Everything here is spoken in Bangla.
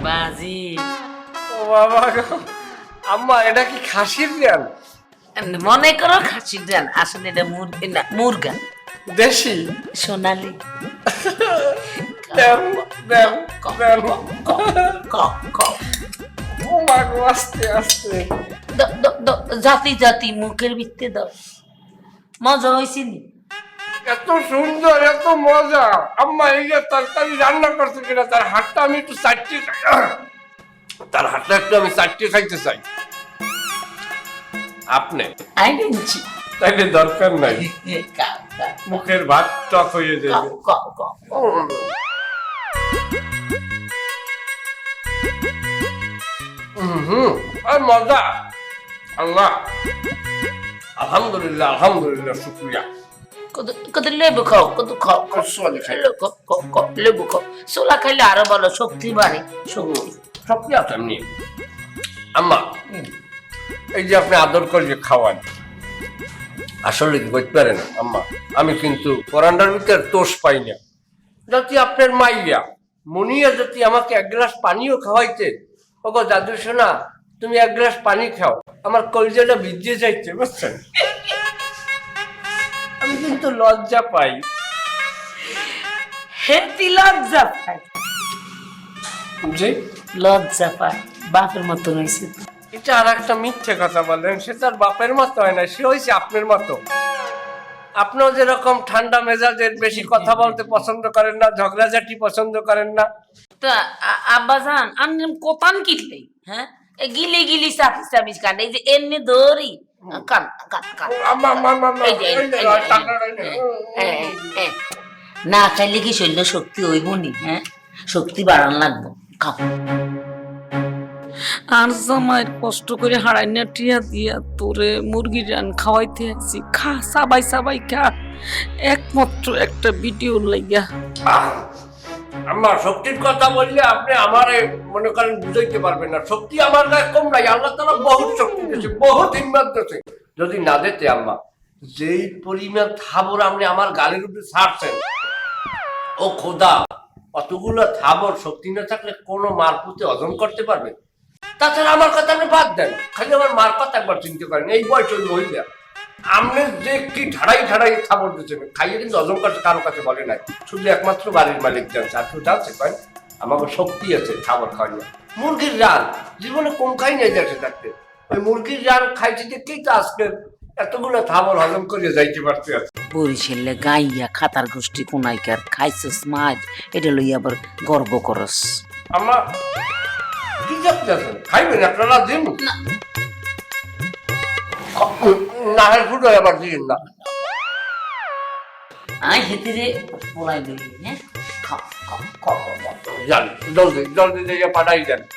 বাজি ও বাবা গো, আম্মা এটা কি খাসির জ্ঞান? মনে করো খাসির ডাল, আসলে এটা মুরগি না, মুরগা দেশি? সোনালি। দেন দেন দেন। ক ও মা গো, আস্তে আস্তে। জাতি জাতি মুখের ভিত্তে দাও। মজা হয়েছে নি? এত সুন্দর, এত মজা। আম্মা এই যে তরকারি রান্না করছে কিনা, তার হাতটা আমি একটু চাটতে চাই। তার হাতটা একটু আমি চাটতে খাইতে চাই। আপনি আইডেন্টি তাইলে দরকার নাই, মুখের ভাত টক হয়ে যাবে। আর মজা। আল্লাহ, আলহামদুলিল্লাহ আলহামদুলিল্লাহ, শুক্রিয়া। কত লেবু খাও, কত খাও, সোয়ালি খাই। লেবু খাও। সোলা খাইলে আরো ভালো, শক্তি বাড়ে, শক্তি। শক্তি আছে এমনি। আম্মা, এই যে আপনি আদর করে যে খাওয়ান, আসলে কি করতে পারেন আম্মা? আমি কিন্তু পরান্ডার ভিতরে তোষ পাই না। যদি আপনার মাইয়া মনিয়া যদি আমাকে এক গ্লাস পানিও খাওয়াইতে, ওগো দাদু শোনা, তুমি এক গ্লাস পানি খাও, আমার কলিজাটা ভিজিয়ে যাইছে, বুঝছেন? আমি কিন্তু লজ্জা পাই। হেতি লজ্জা পায়, জি, লজ্জা পায়। বাপের মতো হয়েছে। এটা আর একটা মিথ্যে কথা বলেন। সে তার বাপের মতো হয় না, সে হয়েছে আপনার মতো। আপনিও যেরকম ঠান্ডা মেজাজের, বেশি কথা বলতে পছন্দ করেন না, ঝগড়াঝাটি পছন্দ করেন না। তা আব্বাজান আমি কোতান কিটলে, হ্যাঁ গিলি গিলি চাপিস চাপিস কান, এই যে এমনি ধরি কান কান কান। না খাইলে কি শরীর শক্তি হইব নি? হ্যাঁ, শক্তি বাড়ান লাগবো, খাও। আর জামাইয়ের কষ্ট করে হারাই না টিয়া দিয়া তোরে মুরগির রান খাওয়াইতে আসি, খা সাবাই সাবাই খা, একমাত্র একটা ভিডিও লাইগা। আমার শক্তির কথা বললে আপনি আমারে মনে করেন বুঝাইতে পারবেন না। শক্তি আমার গায়ে কম নাই, আল্লাহ তাআলা বহুত শক্তি দিয়েছে, বহুত হিম্মত দিয়েছে। যদি না দিতে আম্মা, যেই পরিমাণ থাবর আপনি আমার গালের উপরে ছাড়ছেন, ও খোদা, অতগুলো থাবর শক্তি না থাকলে কোনো মার পুঁতে হজম করতে পারবে? তাছাড়া আমার কথা আপনি বাদ দেন, খালি আমার মার কথা একবার চিনতে পারেন। এই বয়স ওই মহিলা আপনি যে কি ঢাড়াই ঢাড়াই খাবার দিচ্ছেন, খাইয়ে কিন্তু হজম করতে কারো কাছে বলে নাই, শুধু একমাত্র বাড়ির মালিক জানছে। আর কেউ জানছে কয় আমাকে শক্তি আছে খাবার খাওয়াই। মুরগির রান জীবনে কম খাই নাই যাচ্ছে থাকতে, ওই মুরগির রান খাইছি দেখেই তো আজকে এতগুলো খাবার হজম করে যাইতে পারতে আছে। বরিশালে গাইয়া খাতার গোষ্ঠী কোনাইকার খাইছস মাছ, এটা লইয়া আবার গর্ব করস। আমার কি যাচ্ছেন, খাইবেন আপনারা দিন না, ফুটো আবার দিন না। আই হেতিরে বলাই দিই, হ্যাঁ খাও খাও খাও। যান, জলদি জলদি দিয়ে পাঠাই দেন।